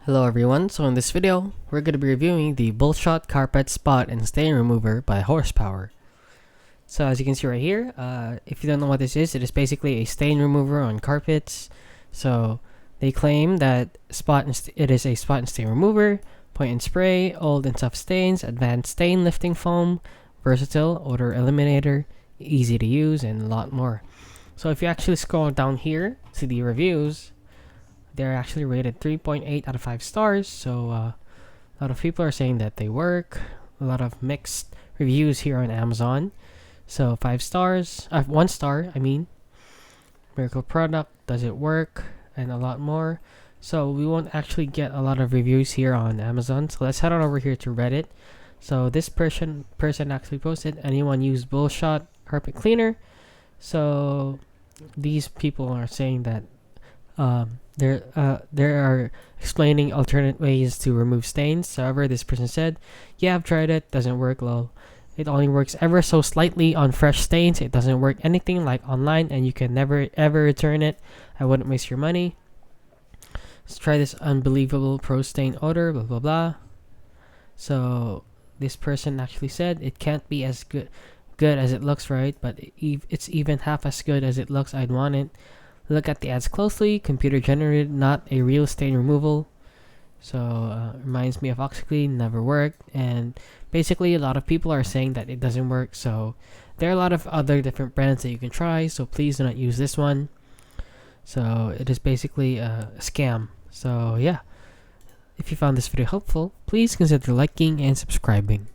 Hello everyone, so in this video, we're going to be reviewing the Bullshot Carpet Spot and Stain Remover by Horsepower. So as you can see right here, if you don't know what this is, it is basically a stain remover on carpets. So they claim that it is a spot and stain remover, point and spray, old and soft stains, advanced stain lifting foam, versatile, odor eliminator, easy to use, and a lot more. So if you actually scroll down here to the reviews, they're actually rated 3.8 out of 5 stars, so a lot of people are saying that they work. A lot of mixed reviews here on Amazon. So 5 stars, 1 star, I mean. Miracle product, does it work, and a lot more. So we won't actually get a lot of reviews here on Amazon. So let's head on over here to Reddit. So this person actually posted, anyone use Bullshot carpet cleaner? So these people are saying that they are explaining alternate ways to remove stains. However, this person said, yeah, I've tried it, doesn't work. Lol. It only works ever so slightly on fresh stains. It doesn't work anything like online, and you can never ever return it. I wouldn't waste your money. Let's try this unbelievable pro stain odor, blah blah blah. So this person actually said it can't be as good as it looks, right? But it's even half as good as it looks. I'd want it. Look at the ads closely. Computer generated, not a real stain removal. So reminds me of OxyClean, never worked. And basically a lot of people are saying that it doesn't work. So there are a lot of other different brands that you can try. So please do not use this one. So it is basically a scam. So yeah, if you found this video helpful, please consider liking and subscribing.